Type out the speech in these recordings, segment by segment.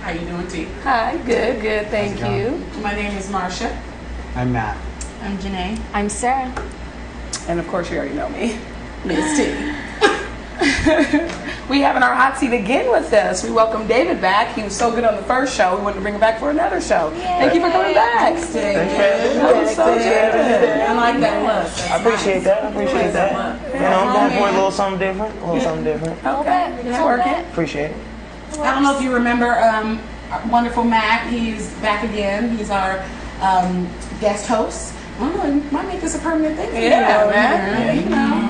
How you doing, T? Hi, good, thank you. My name is Marsha. I'm Matt. I'm Janae. I'm Sarah. And of course, you already know me, Miss T. We have in our hot seat again with us. We welcome David back. He was so good on the first show. We wanted to bring him back for another show. Yay. Thank you for coming back. That was so good. I like that look. I appreciate that. You know, I'm going for a little something different. Okay, it's working. Appreciate it. I don't know if you remember our wonderful Matt. He's back again. He's our guest host. I don't know, you might make this a permanent thing. Yeah, man. You know.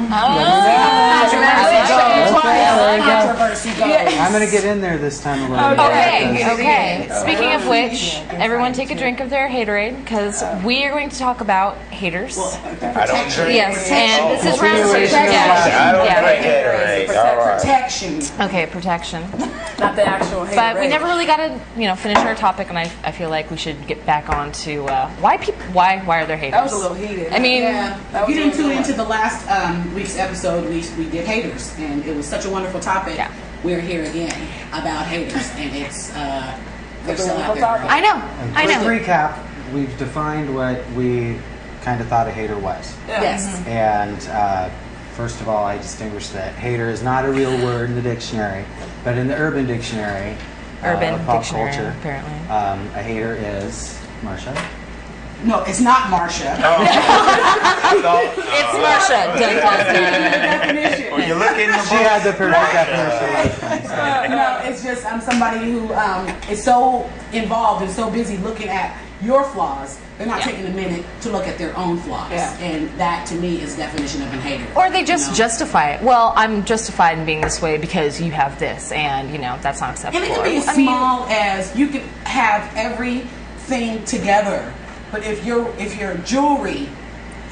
Controversy goes. I'm going to get in there this time a little bit. Okay. Speaking of which, everyone take a drink of their haterade because we are going to talk about haters. I don't drink. Yes, and this is round six. I don't drink haterade. All right. Protection. Okay, protection. Not the actual haterade. But we never really got to, finish our topic, and I feel like we should get back on to why are there haters? That was a little heated. I mean, if you didn't tune into the last week's episode, we did haters, and it was such a wonderful topic. Yeah. We're here again about haters, and it's they're still out there. I know. Quick recap: we've defined what we kind of thought a hater was. Yes. And first of all, I distinguished that hater is not a real word in the dictionary, but in the Urban Dictionary, pop culture, apparently, a hater is Marsha. No, it's not Marsha. It's Marsha. Definition. When you look in the She had the perfect definition. No, it's just I'm somebody who is so involved and so busy looking at your flaws, they're not taking a minute to look at their own flaws. Yeah. And that, to me, is definition of a hater. Or they just justify it. Well, I'm justified in being this way because you have this, and that's not acceptable. And it can be as small as you can have everything together, but if your jewelry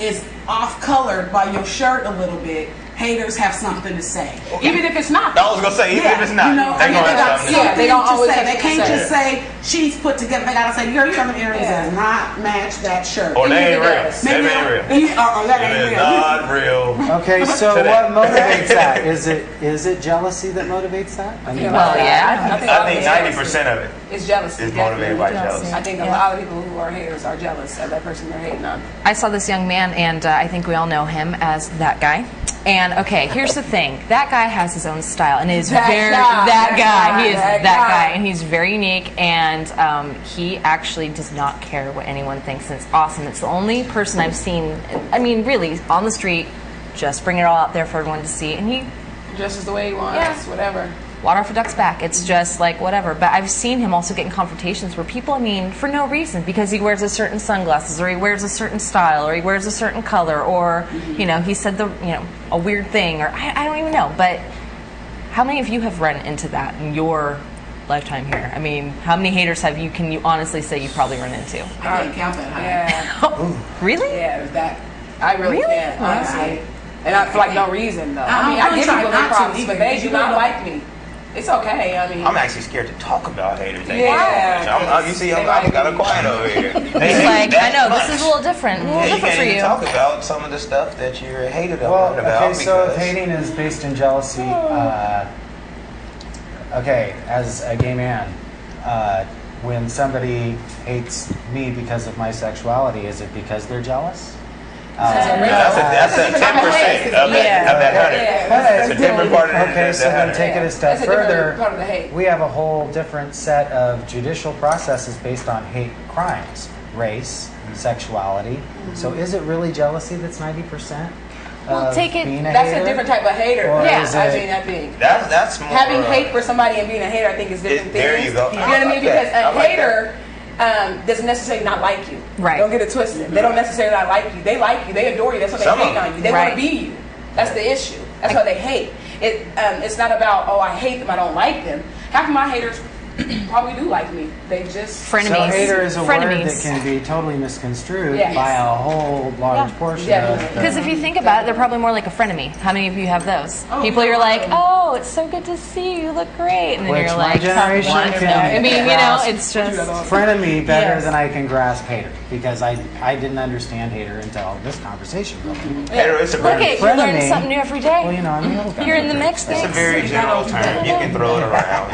is off colored by your shirt a little bit, haters have something to say, even if it's not. I was gonna say, even if it's not, they're gonna have something to say. they don't always have They something can't to just say she's put together. They gotta say, girl, you have an earrings that does not match that shirt. Or they ain't real. Maybe They ain't real. or that ain't It's real. not real. Okay, so what motivates that? Is it jealousy that motivates that? I mean, Well, yeah. I think 90% of it it's jealousy. is motivated by jealousy. I think a lot of people who are haters are jealous of that person they're hating on. I saw this young man, and I think we all know him as that guy. And okay, here's the thing: that guy has his own style, and is That very guy. He is That that guy. guy, and he's very unique. And he actually does not care what anyone thinks. And it's awesome. It's the only person I've seen. I mean, really, on the street, just bring it all out there for everyone to see. And he Dresses the way he wants, whatever. water off a duck's back. It's just like whatever. But I've seen him also get in confrontations where people, for no reason, because he wears a certain sunglasses, or he wears a certain style, or he wears a certain color, or he said a weird thing, or I don't even know. But how many of you have run into that in your lifetime here? I mean, how many haters can you honestly say you probably run into? I can't count that high. Yeah, Really? yeah, that I really can't, honestly. And I for no reason though. I I give try people their not to props, either, but they because do you not know- like me. It's okay. I mean, I'm actually scared to talk about haters. Yeah. You see, I'm kind of quiet over here. He's like, I know, this is a little different. A little You different can't for even you. talk about some of the stuff that you're hated Well, about. okay, so if because hating is based in jealousy, okay, as a gay man, when somebody hates me because of my sexuality, is it because they're jealous? that's a 10% of that 100. That's a different part of Okay, so then take it a step that's a different further. part of the hate. We have a whole different set of judicial processes based on hate crimes, race, sexuality. So is it really jealousy that's 90%? Well, take it- being a that's hater? a different type of hater. Or Yeah, is I it- mean, I think That's more. having hate for somebody and being a hater, I think is different things. There you go. You know what I mean? Because I a like hater doesn't necessarily not like you. Right. Don't get it twisted. They don't necessarily not like you. They like you. They adore you. That's why they Some of hate them. on you. They Right. want to be you. That's the issue. That's why they hate. It's not about, I hate them, I don't like them. Half of my haters probably do like me. They just So Frenemies. hater is a word that Frenemies. can be totally misconstrued Yes. by a whole large portion Definitely. of the... Because if you think about it, they're probably more like a frenemy. How many of you have those? Oh, People no. you're like, oh, it's so good to see you. You look great. And then Which you're my like, generation wonderful. can I mean, grasp. it's just. Frenemy better Yes. than I can grasp hater, because I didn't understand hater until this conversation. Really. Hater, it's a Look very, at you learn Frenemy. something new every Well, day. I'm a little guy. You're in the mix. it's a very general term. You can throw it around.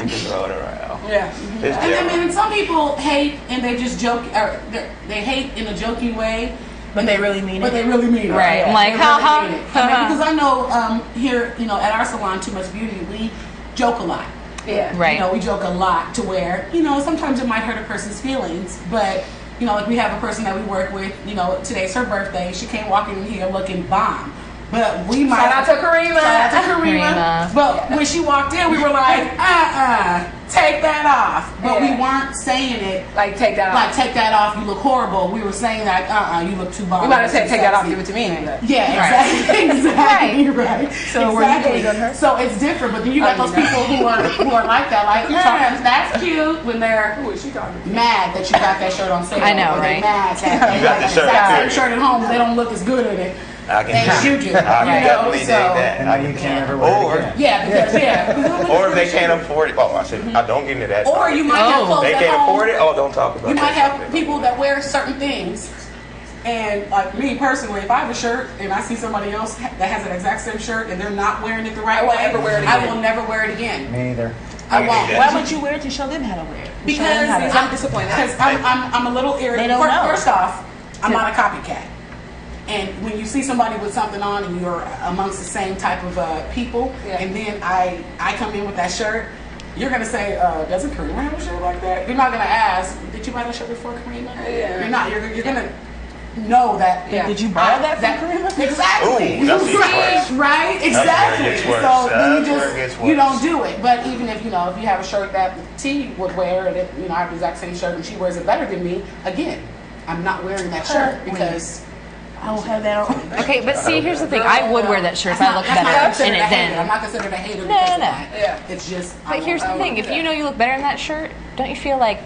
Yeah. It's And I different. mean, some people hate and they just joke, or they hate in a jokey way, But they really mean but it. they really mean it. Right. I'm like, They really ha, mean it. ha. I mean, because I know here, at our salon, Too Much Beauty, we joke a lot. Yeah. Right. We joke a lot to where, sometimes it might hurt a person's feelings, but, like we have a person that we work with, today's her birthday. She came walking in here looking bomb. But we might. Shout out to Karima. Shout out to Karima. Karima. But when she walked in, we were like, take that off. But we weren't saying it. Like, take that off. Like, take that off, you look horrible. We were saying like, you look too bomb. You might have said, take that off, give it to me. Yeah, exactly. Exactly. Right. So were you hating on her? So it's different, but then you got those people who are like that, like, that's cute when they're Who is she talking to? mad that you got that shirt on sale. I know, or they right? mad that You got the shirt, exact same period. shirt at home, they don't look as good in it. I can, As you do. I can definitely dig So- that. And I then can you dig can't that. ever wear Or, it again. Yeah, because or if they can't afford it. Oh, I said, I don't get into that. Or you might have clothes They at can't home. afford it. Oh, don't talk about You that. might have people that wear certain things. And like me personally, if I have a shirt and I see somebody else that has an exact same shirt and they're not wearing it the right way, never wear it I again. will never wear it again. Me either. I won't. Yeah. Why would you wear it to show them how to wear it? Show them how to- Because I'm disappointed. Because I'm a little irritated. They don't know. First off, I'm not a copycat. And when you see somebody with something on and you're amongst the same type of people, and then I come in with that shirt, you're gonna say, doesn't Karima have a shirt like that? You're not gonna ask, did you buy that shirt before Karima? Yeah. You're not. You're gonna know that. Yeah. Did you buy that from Karima? Exactly. Ooh, that's even worse. Right? where it Exactly. gets worse. So then That's you where it gets just you worse. don't do it. But even if you have a shirt that T would wear, and if, I have the exact same shirt and she wears it better than me, again, I'm not wearing that shirt because. I don't have that on. Okay, but see, here's the thing. I would wear that shirt if I looked better in it I'm then. not considered a hater No, because of no. that. Yeah. It's just. But here's the thing. If you know you look better in that shirt, don't you feel like,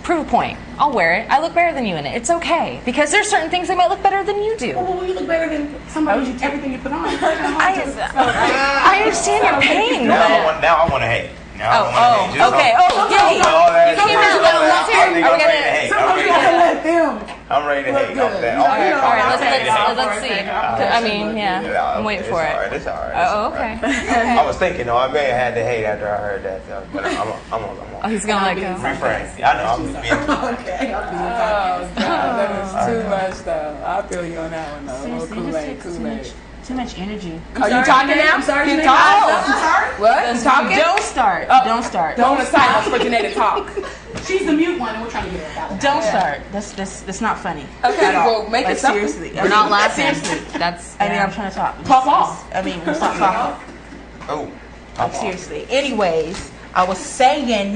prove a point. I'll wear it. I look better than you in it. It's okay. Because there's certain things that might look better than you do. Well, you look better than somebody. Everything you put on. I understand your pain, Now but... I want to hate. Now I want to hate. Just okay. all- Yay. all that You came shit. out with I think I'm ready to hate. Sometimes you gotta let them. I'm ready to hate. Look I'm good. that. You know, All right, I'm ready to hate. let's see. I mean, yeah, I'm waiting for it. It's all right. Oh, okay. I was thinking, though, I may have had to hate after I heard that, though. But I'm Oh, he's gonna let go. refrain. I know. I'm being. Okay. I'll be Oh, God, that is too much, though. I feel you on that one, though. Seriously, it just takes too much energy. Are you talking now? I'm sorry. Keep Janae. talking. I'm sorry. What? You talking? Don't start. Don't start. Don't silence for Janae to talk. She's the mute one, and we're trying to get her out. Don't start. That's not funny. Okay, At all. well, make it Like, something. seriously. We're not laughing. Seriously. That's... I mean, I'm trying to talk. Talk off. I mean, we'll stop talking. Oh. Like, seriously. Anyways, I was saying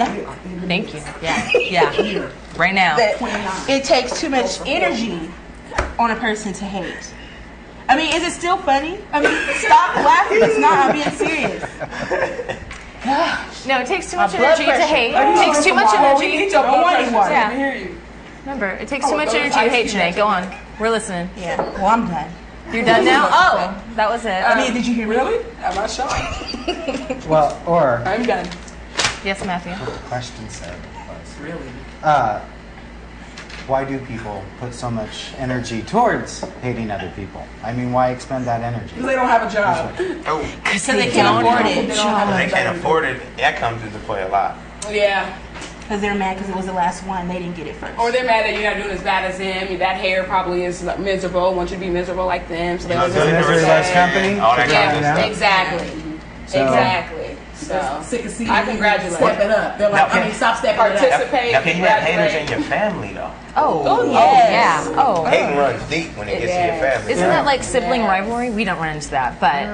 Thank you. Yeah. Right now. that it takes too much energy on a person to hate. I mean, is it still funny? I mean, stop laughing. It's not. I'm being serious. No, it takes too much My blood energy to pressure. hate. It takes too much energy. Get your blood pressure. water. Yeah. I hear you. Remember, it takes too much energy to hate, Janae. Go on. We're listening. Yeah. Well, I'm done. You're done now? Oh, that was it. I mean, did you hear me? Really? Am I shocked? Well, or I'm done. Yes, Matthew. what the question said was, Really? why do people put so much energy towards hating other people? I mean, why expend that energy? Because they don't have a job. Oh. Because they can't afford it. They don't have They can't afford it. That comes into play a lot. Yeah. Because they're mad because it was the last one. They didn't get it first. Or they're mad that you're not doing as bad as them. That hair probably is like, miserable. Want you to be miserable like them. So they You know, don't doing do the it. less company? All that kind of Yeah, stuff. exactly. So- Exactly. So Sick of seeing I you congratulate. Step it up. They're like, Now, I mean, stop stepping it up. Participate. Now, can you have haters congratulate. in your family, though? Oh, yes. yeah. Oh. Hating runs deep when it gets to your family. Isn't that like sibling rivalry? We don't run into that, but...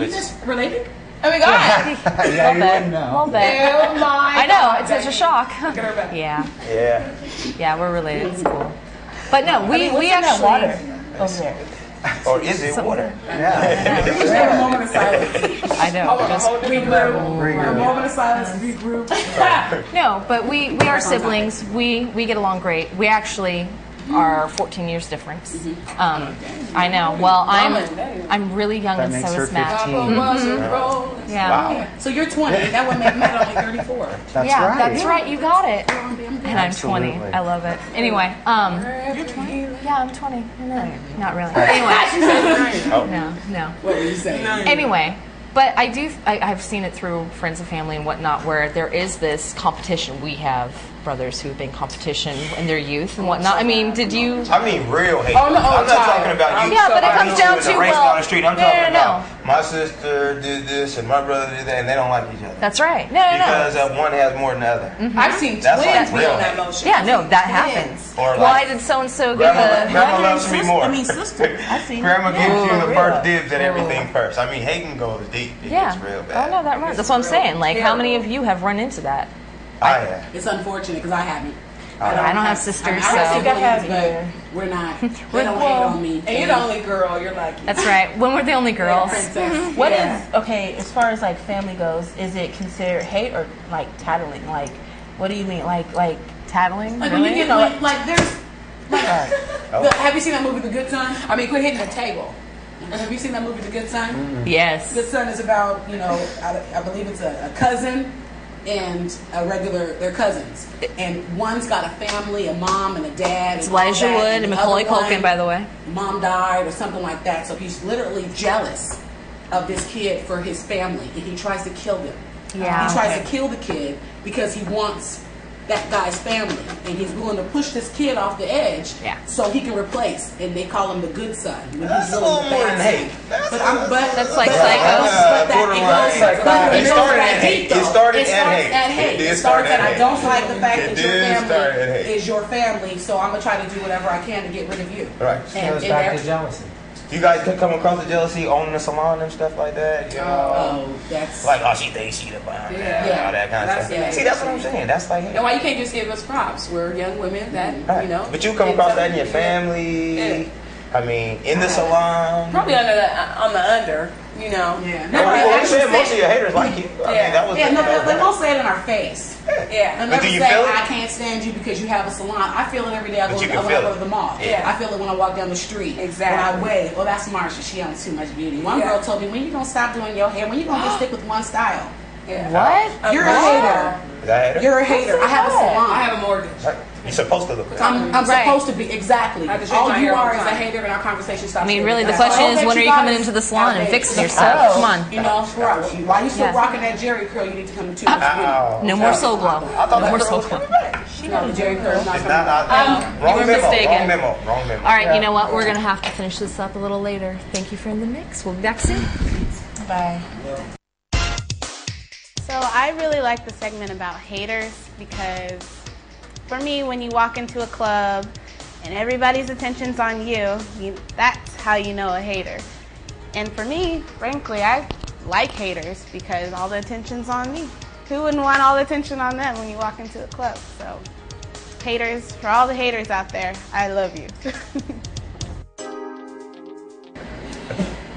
You just related? Oh my God. Yeah, you wouldn't A know. little bit. Oh my I know, God. it's such a shock. Look at her back. Yeah, Yeah. we're related. It's cool. But no, we What's in that actually... water over there? Or is it water? Yeah. Just have a moment of silence. I know. Just, Regroup. A moment of silence. Regroup. no, but we are siblings. We get along great. We actually are 14 years difference. I know. Well, I'm really young, That and makes so her is Matt. 15. Yeah. Wow. So you're 20. That would make Matt only 34. That's Yeah, right. that's right. You got it. And I'm 20. Absolutely. I love it. Anyway, you're 20. Yeah, I'm 20. No, not really. Anyway, Oh. no. What were you saying? Anyway, But I've seen it through friends and family and whatnot, where there is this competition. We have brothers who have been competition in their youth and whatnot. I mean, did you? I mean, real hate. Oh, no, I'm not talking about you. Yeah, but it comes down to, racing well, down the street. I'm talking about my sister did this and my brother did that, and they don't like each other. That's right. No. Because one has more than the other. I've seen That's twins like be real on that hate. motion. Yeah, no, that happens. Or Why like, did so and so get the? Grandma loves me more. I mean, sister. I've seen Grandma gives you the real. first dibs at everything first. I mean, hating goes deep. It Yeah. gets real bad. Oh no, that runs. That's what I'm saying. Like, how many of you have run into that? I have. It's unfortunate because I haven't. I don't have sisters, I so. think I have, but we're not. They don't hate on me. And you're the only girl. You're lucky. That's right. When we're the only girls. Princess. What is okay as far as like family goes? Is it considered hate or like tattling? Like, what do you mean? Like tattling? Like when you get like there's Right. have you seen that movie The Good Son? I mean, quit hitting the table. Have you seen that movie The Good Son? Yes. Good Son is about I believe it's a cousin and they're cousins, and one's got a family, a mom and a dad. It's and all Elijah that, Wood and and the Macaulay other one, Culkin, by the way. Mom died or something like that, so he's literally jealous of this kid for his family, and he tries to kill them. Yeah. He tries to kill the kid because he wants that guy's family, and he's willing to push this kid off the edge so he can replace. And they call him the good son. When That's he's a really little the more bad than hate. son. That's like psycho. It started at hate. It started It at starts hate. at hate. It did It start starts at at I hate. don't like the fact It that your did start at family hate. is your family, so I'm gonna try to do whatever I can to get rid of you. Right. And, Goes and back every- to jealousy. You guys could come across the jealousy owning a salon and stuff like that. You know? Oh, that's Like, oh, she thinks she the bomb. Yeah. All that kind of That's stuff. it. See, that's what I'm saying. That's like And why you can't just give us props? We're young women that, Right. you know. But you come across that in your family. Yeah. I mean, in the salon. Probably on the under, you know. yeah. Well, you said most of your haters like you. I mean, that was Yeah, no, they won't say it in our face. Yeah. They'll But never do you say, feel it? I can't stand you because you have a salon. I feel it every day I But go, you can when I feel go it. to the mall. Yeah. I feel it when I walk down the street. Exactly. When I wave, oh, that's Marsha. She owns too much beauty. One Yeah. girl told me, when you going to stop doing your hair? When you going to just stick with one style? Yeah. What? You're a hater. Is that a hater? You're a hater. I have a salon. I have a mortgage. Right. You're supposed to look at I'm Right. supposed to be, exactly. I have to shave All my you hair all are the is a time. hater and our conversation stops. I mean, here. really, the That's question all is, that when are you guys coming into the salon and have fixing haters. yourself? Come on. You know, while you still Yeah. rocking that Jerry curl, you need to come to Ow. No more soul glow. I thought No more that soul was glow. coming back. No, the Jerry curl is not It's coming not. back. you Wrong were memo. mistaken. Wrong memo. Wrong memo. All right, you know what? We're going to have to finish this up a little later. Thank you for In the Mix. We'll be back soon. Bye. So I really like the segment about haters because for me, when you walk into a club and everybody's attention's on you, that's how you know a hater. And for me, frankly, I like haters because all the attention's on me. Who wouldn't want all the attention on them when you walk into a club? So haters, for all the haters out there, I love you.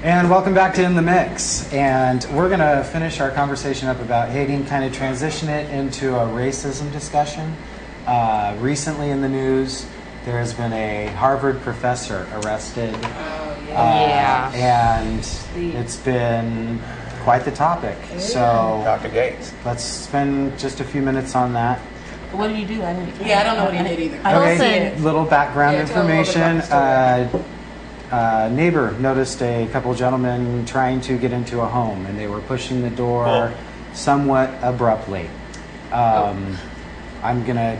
And welcome back to In the Mix. And we're going to finish our conversation up about hating, kind of transition it into a racism discussion. Recently in the news, there has been a Harvard professor arrested. Yeah. And it's been quite the topic. So Dr. Gates. let's spend just a few minutes on that. What did you do? I didn't. Yeah, I don't know what he did either. Okay, little background Yeah, tell a little bit information. about the Neighbor noticed a couple gentlemen trying to get into a home, and they were pushing the door Oh. somewhat abruptly. I'm going to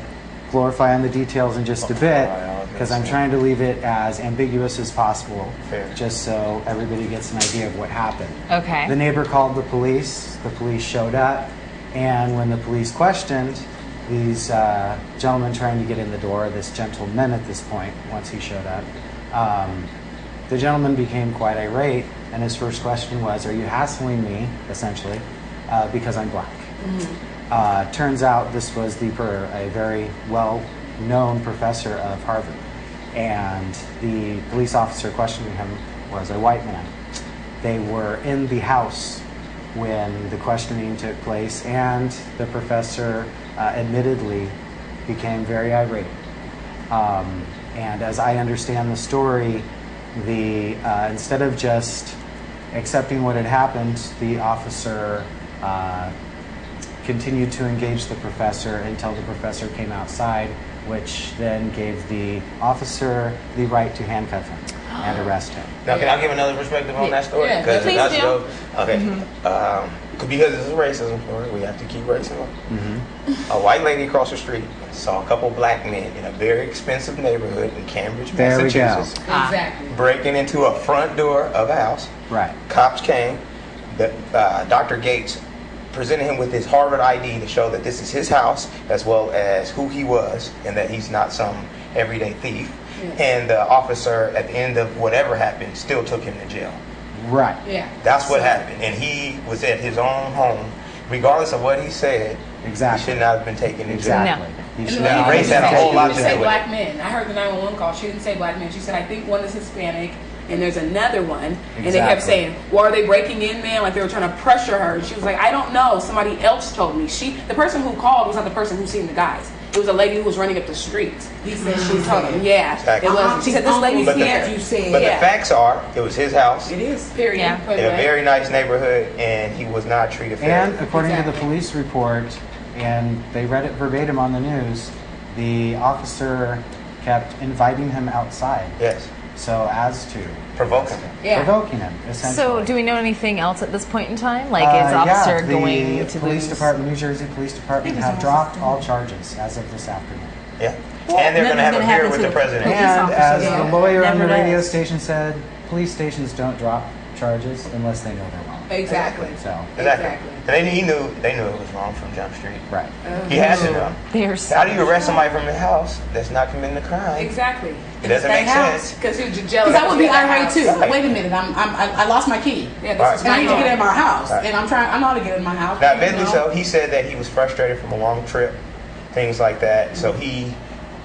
glorify on the details in just a bit because I'm trying to leave it as ambiguous as possible, Fair. just so everybody gets an idea of what happened. Okay. The neighbor called the police showed up, and when the police questioned these gentlemen trying to get in the door, this gentleman at this point, once he showed up, the gentleman became quite irate, and his first question was, "Are you hassling me, essentially, because I'm black?" Turns out this was a very well-known professor of Harvard, and the police officer questioning him was a white man. They were in the house when the questioning took place, and the professor admittedly became very irate. And as I understand the story, instead of just accepting what had happened, the officer continued to engage the professor until the professor came outside, which then gave the officer the right to handcuff him. and arrest him. Now, can I give another perspective on that story? Yeah. Because Please that's do. dope. Okay. Because it's a racism story, we have to keep racism. A white lady across the street saw a couple black men in a very expensive neighborhood in Cambridge, There we go. Massachusetts, Exactly. breaking into a front door of a house. Right. Cops came. Dr. Gates presented him with his Harvard ID to show that this is his house, as well as who he was, and that he's not some everyday thief. And the officer, at the end of whatever happened, still took him to jail. Right. Yeah. That's what happened. And he was at his own home. Regardless of what he said, Exactly. he should not have been taken to jail. Exactly. He And should the lady not race didn't had a say- whole she lot didn't to say do with black it. men. I heard the 911 call. She didn't say black men. She said, I think one is Hispanic and there's another one. And they kept Exactly. saying, well, are they breaking in, man? Like they were trying to pressure her. And she was like, I don't know. Somebody else told me. The person who called was not the person who seen the guys. It was a lady who was running up the street. He said She told him, yeah. Exactly. It was. She said, this lady's But the- here. You said. But Yeah. the facts are, it was his house It is. Period. Yeah. Put in it a away. very nice neighborhood, and he was not treated fairly. And according to the Exactly. police report, and they read it verbatim on the news, the officer kept inviting him outside. Yes. So as to Provoking. Yeah. provoking him, essentially. So, do we know anything else at this point in time? Like, is officer yeah, going the to police lose? department, New Jersey Police Department, have dropped all charges as of this afternoon. Yeah. And they're going to have a nothing's gonna beer happen with to the the president. And as Yeah. the lawyer on the Never radio does. station said, police stations don't drop charges unless they know they're wrong. Exactly. So, Exactly. And they knew it was wrong from Jump Street. right. He had to know. They're How do you arrest somebody from his house that's not committing a crime? Exactly. It doesn't make sense. Because he was jealous. Because I would be She had a irate house. too. Right. Wait a minute, I lost my key. Yeah, this Right. is And I need to get in my house. Right. And I know how to get in my house. Now, you admittedly know. so, he said that he was frustrated from a long trip, things like that. So he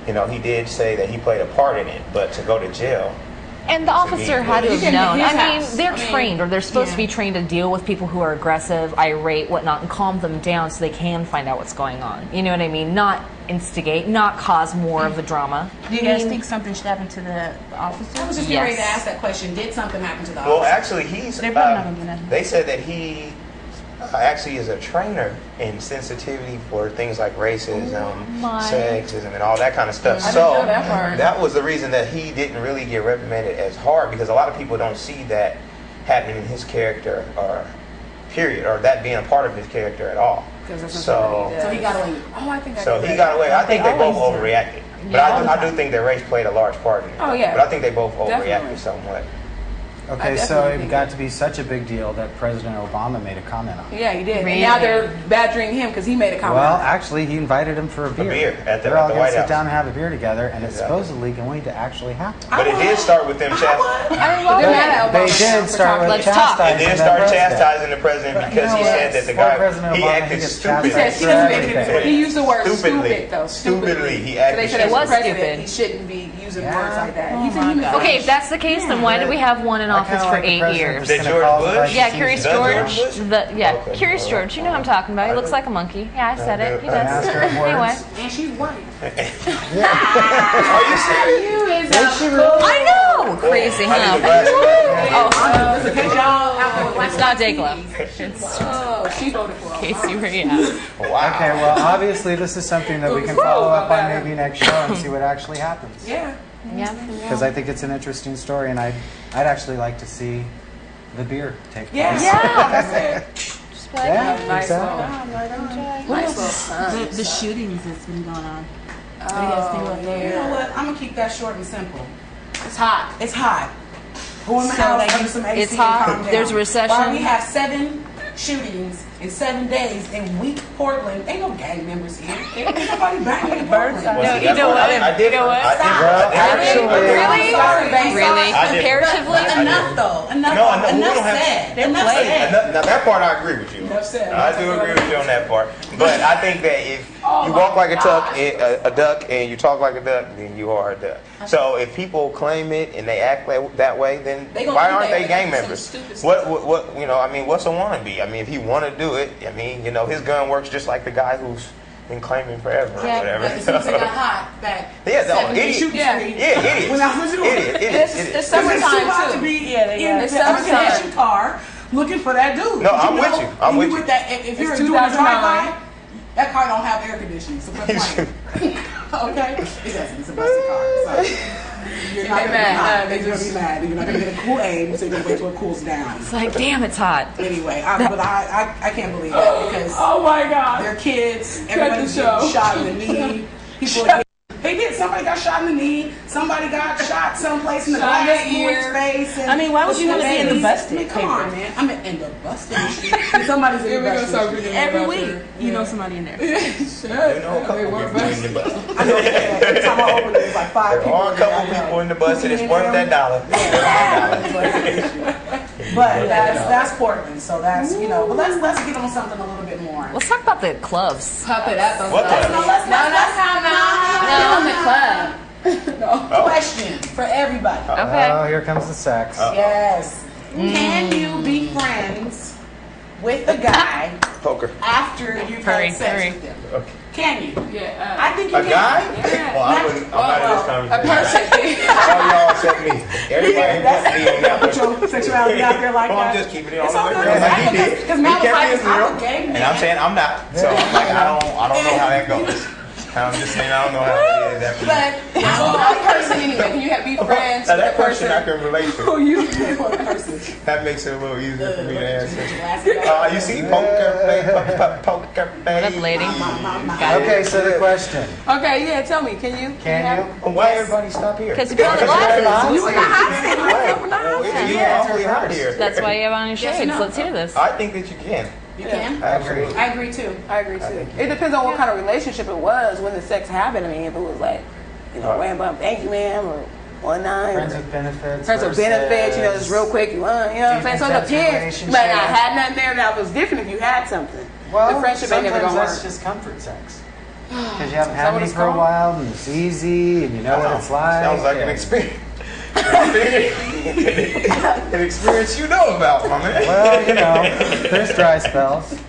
did say that he played a part in it, but to go to jail. And the officer had to He have came to known. his I mean, house. they're I mean, trained, or they're supposed to yeah. be trained to deal with people who are aggressive, irate, whatnot, and calm them down so they can find out what's going on. You know what I mean? Not instigate, not cause more of the drama. Do you guys think something should happen to the officer? I was just getting ready to Yes. ask that question. Did something happen to the Well, officer? actually, he's. They're probably not gonna do nothing. They said that he actually is a trainer in sensitivity for things like racism, my. sexism, and all that kind of stuff. I didn't So know that part. that was the reason that he didn't really get reprimanded as hard, because a lot of people don't see that happening in his character, or period, or that being a part of his character at all. 'Cause that's not So. something So he got away. Oh, I think I So did he that. got away. I think they both always do. overreacted. But Yeah. I do think that race played a large part in it. Oh, yeah. But I think they both Definitely. overreacted somewhat. Okay, I so definitely it think got it- to be such a big deal that President Obama made a comment on it. Yeah, he did. Really? And now they're badgering him because he made a comment. Well, actually, he invited him for a beer. beer at the- They're all at the going White to sit House. down and have a beer together, and it's Exactly. supposedly going to actually happen. But it did start with them chastising. I love They, that. they did start with Let's talk. chastising It did the start president. chastising the president But because you he know said what? that the Poor guy President he Obama, he acted gets He stupid. said chastised for everything. he used the word Stupidly. stupid though. Stupidly, he So acted they said It as was a president, stupid. he shouldn't be using Yeah. words like that. Oh He said my he God. Okay, if that's the case, then why do we have one in I office kinda for like the 8 president years? just Did gonna George call the Bush? crisis Yeah, season. Curious Does George. George Bush? Yeah, Okay. Curious George. You know who I'm talking about. He looks like a monkey. Yeah, I said it. He does. Master of words. Anyway, And she's white. Are you serious? Is she really? I know. Crazy, I need huh? a glass of Listen, cause y'all It's not Dagla. Oh, she voted for him. Casey Ria. Wow. Okay, well, obviously, this is something that we can follow up on maybe next show and see what actually happens. Yeah. Yeah. Because I think it's an interesting story, and I'd actually like to see the beer take place. Yeah. Yeah, that's it. Just be like, Yeah, Nice exactly. Nice little son. The shootings that's been going on. What do you guys think about You know that? what? I'm gonna keep that short and simple. It's hot. It's hot. Go in the So house they- under some AC It's and hot. calm down. There's a recession. Why we have 7 shootings in 7 days in weak Portland? Ain't no gang members here. Ain't nobody banging in Portland. Well, No, see, you that's know what what? I did. You know what? I did. Well, actually- Really? Sorry, baby. Really? I did. Comparatively? But enough though. Enough. No, I know. We enough don't have- said. They're Enough playing. said. Now that part I agree with you. Enough said. I do agree with you on that part. But I think that if you walk like a duck and you talk like a duck, then you are a duck. So if people claim it and they act that way, then They gonna why do aren't that. they gang Some members? stupid What you know? I mean, what's a wannabe? I mean, if he want to do it, I mean, you know, his gun works just like the guy who's been claiming forever or Yeah, whatever. but as soon as it got hot, back. Yeah, no, 70 idiot. shooting Yeah. spree. Yeah, idiot. When I was doing Idiot. It's Idiot. It's summertime too hot to too. be Yeah, they in got- the summertime. condition car looking for that dude. No, But I'm with you. I'm when with you. That, if you're It's doing a 2009. drive-by, That car don't have air conditioning, so quit playing. Okay? It doesn't. It's a busted car. So you're not going to be mad. They're going to be mad. You're not going to get a cool aim, so you're going to wait till it cools down. It's like, damn, it's hot. Anyway, but I can't believe that because Oh my God. they're kids. Everybody's getting shot in the knee. People are they did. Somebody got shot in the knee. Somebody got shot someplace in the Shot glass in the ear. face. And I mean, why would you want to be in the busted? I mean, come on, man. I'm in the busted. Somebody's in Here the we go, busted. start bringing Every it up week, here. you know somebody in there. Shut You know, a couple They weren't people in the bus. I know. Every time I open it, it's like 5 There people. are a couple people in the bus, and it's worth that dollar. But that's Portland. So that's But let's get on something a little bit more. Let's talk about the clubs. Pop it up. What the? No, on the club. Question for everybody. Okay. Oh, here comes the sex. Yes. Can you be friends with a guy Poker. after you've Hurry, had sex hurry. with them? Okay. Can you? Yeah. I think you A can. guy? Yeah. Well, I wouldn't. I'm not in this A conversation. person. All y'all except me. Everybody That's put me on that put one. your sexuality out there like Well, that. I'm just keeping it on It's the all real good. like he did. Because He Matt was kept like, me as I'm real, a gay man. and I'm saying I'm not. So I'm like, I don't know how that goes. I'm just saying I don't know how it is after that. But a person anyway. Can you be friends Now, with a that question I person can relate to. who you? That makes it a little easier for me to answer. You see, poker face, poker face. What up, lady? Okay, so the question. Okay, yeah. Tell me, can you? Can you? Why everybody stop here? Because if you're on the glasses, You in the hot seat. Well, it's awfully hot here. that's why you have on your Yes, shades. you know. Let's hear this. I think that you can. You can? I agree. I agree too. I agree too. It depends on what kind of relationship it was when the sex happened. I mean, if it was like, wham bam, thank you, ma'am, or 1 night. Friends with benefits. Friends with benefits, just real quick, you know what I'm saying? So it Deep, intense depends. But I relationship. had nothing there that was different if you had something. Well, the friendship ain't never sometimes gonna that's work. just comfort sex. Because you haven't Is that had what me it's for a called? while, and it's easy, and you know what it's like. Sounds like an and- experience. An experience you know about, my man. Well, there's dry spells.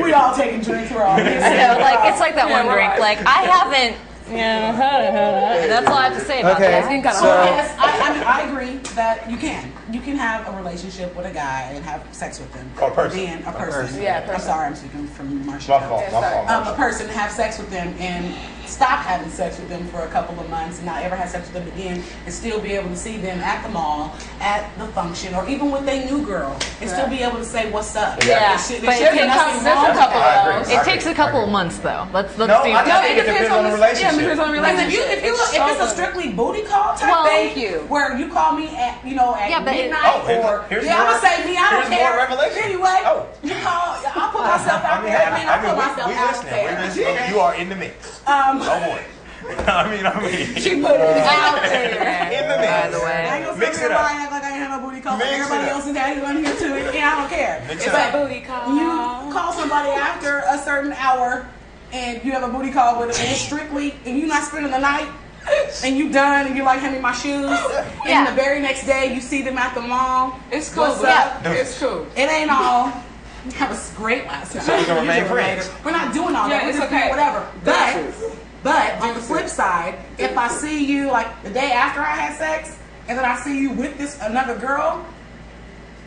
We all taking drinks. We're all I know, like it's like that one drink. Like I haven't. That's all I have to say about Okay, that. so yes, I agree that you can. You can have a relationship with a guy and have sex with him. Or a person. Being a person. Yeah, I'm person. sorry, I'm speaking from Marshall. My fault. My fault. A person have sex with them and stop having sex with them for a couple of months and not ever have sex with them again and still be able to see them at the mall, at the function, or even with a new girl and still be able to say what's up. Yeah, There should- but there should it be takes- nothing there's a wrong with couple that. I agree. It takes a couple of months though. Let's No, be I just think it depends on the Yeah, it relationship. depends on the Because relationship. if it's a strictly booty call type Well, thing, thank you. where you call me at Yeah, but it- midnight Oh, or here's I'm more- gonna say me, I don't here's care. more revelation. Anyway, Oh. you call, I'll put myself out there. I put myself we out listening. there. We listening. You are in the mix. Oh boy. I mean. She put it out there. In the mix. By the I way. ain't gonna Mix sit it there up. and act like I ain't have no booty call. Mix it Everybody up. else is daddy on here too, and I don't care. Mix It's it like up. Booty call. you call somebody after a certain hour, and you have a booty call with them, and it's strictly, and you're not spending the night. And you done, and you're like, hand me my shoes. Yeah. And the very next day, you see them at the mall. It's cool. What's but up? It's cool. It ain't all. Have a great last night. So we can remain friends. We're not doing all Yeah, that. We're it's just okay. doing whatever. That's But on the flip side, if I see you like the day after I had sex, and then I see you with this another girl,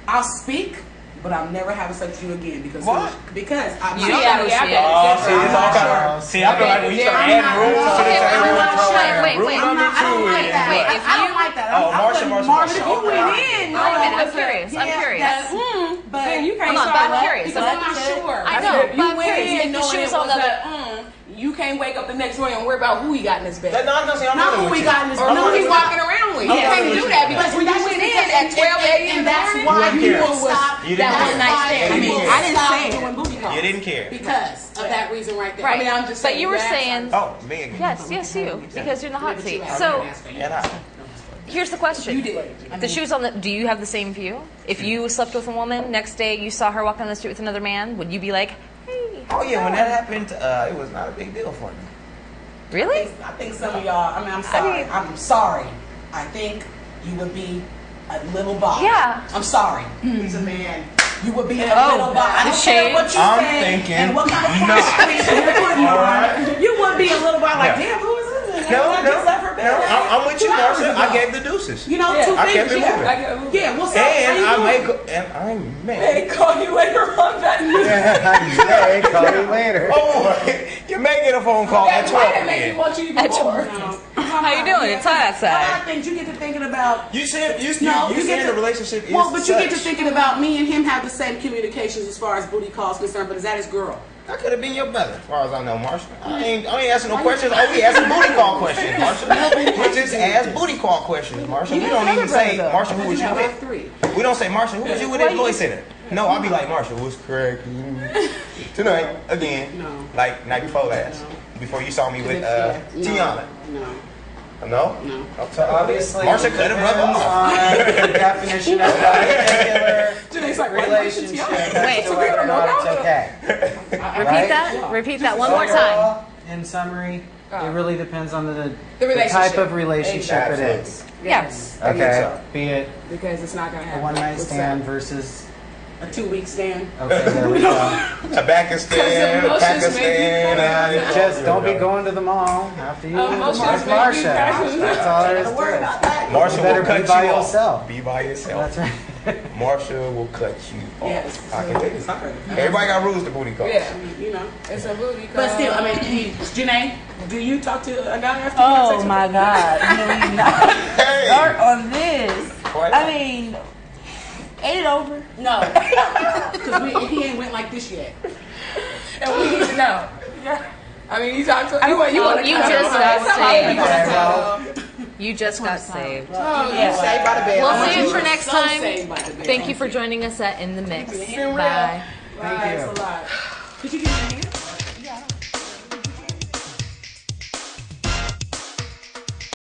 I'll speak. But I'll never have sex with you again because What? Because I'm You not gotta sure. see it. Oh, see, it's all I'm not kind of. See, I feel like when you start Okay, adding rules to okay, this, I'm everyone's not throwing sure. Wait, rule wait. number I don't two like is that. Wait, what? if I don't you- like that. Oh, Marsha. But if you went in, Wait a minute, I'm curious. I'm curious. But then you can't Hold on, start but I'm that curious. because I'm not sure. I know, If but you I'm went curious. in If the knowing shoes it on was the that, you can't wake up the next morning and worry about who he got in his bed. No, I'm not saying I'm not not who we got in this Or no, who he it's walking not. around with. You I'm can't not do with that you. because when you That's went just in at 12 a.m. and that's in the why morning, You people didn't would care. stop. You didn't That's care. why You didn't people care. I didn't stop say it. doing booty calls. You didn't care. Because of that reason right there. Right. I mean, I'm just But saying you were that. saying, Oh, me again. yes, you, because you're in the hot seat. Yeah, So And I. here's the question: You did. The shoes on the. Do you have the same view? If you slept with a woman, next day you saw her walking on the street with another man, would you be like, hey? Oh yeah, when that happened, it was not a big deal for me. Really? I think some of y'all, I'm sorry. I'm sorry. I think you would be a little bothered. Yeah. I'm sorry. He's a man. You would be a Oh, little bothered. I the don't care what you I'm say thinking and what kind of no. front screen you're putting All on. right. You would be a little bothered like, Yeah. damn, who is this? No, I no. just left her I'm with you, Marsha. I gave the deuces. You know, Yeah. two I things. kept it moving. Yeah, what's up? And How you doing? I'm man. Hey, call you later on that. Hey, call you later. Oh, you're making a phone call at 12 That make me again. want you even At more. How you doing? It's hot A lot outside. of things you get to thinking about. You said you No, saying get the to- relationship is Well, but you get to such. thinking about me and him have the same communications as far as booty calls concerned. But is that his girl? I could have been your brother, as far as I know, Marsha. I ain't asking no questions. Oh, we asking booty call questions, Marsha. We just ask booty call questions, Marsha. We don't even say, Marsha, who was you have with? three. We don't say, Marsha, who was you with at Floyd Center? No, I'll be like, Marsha, what's correct? Tonight, again, No. like night before last, before you saw me with No. Tiana. No. No? No. So obviously, Marsha it cut him brother depends off. on the definition of a Janae's like, particular relationship Wait. as to whether or not it's okay. Repeat Right? that. Repeat that one more time. Overall, in summary, it really depends on the relationship. type of relationship Absolutely. it is. Yes. Okay, be it Because it's not gonna a happen. one-night What's stand that? versus. A 2-week stand. Okay, there we go. A Pakistan, Because emotions Pakistan. make Just don't be going to the mall after you. Emotions That's make you Marsha. passionate. That's all there is Don't to worry it. about that. Marsha You better will cut be by you yourself. off. Be by yourself. That's right. Marsha will cut you off. Yes. I can tell you. It's hard. Everybody got rules to booty call. Yeah, You know. it's a booty call. But still, I mean, Janae, do you talk to a guy after you have sex Oh with my him? God! No, you not Hey! start on this. What? I mean, ain't it over? No. Because he ain't went like this yet. and we need to know. I mean, you talk to you want You just got saved. Okay, well, You just got saved. Yeah. Saved by the bell. We'll see you for next So time. saved by the bell. Thank you for joining us at In the Mix. Been real. Bye. thank you. It's a lot. Did you get your hand?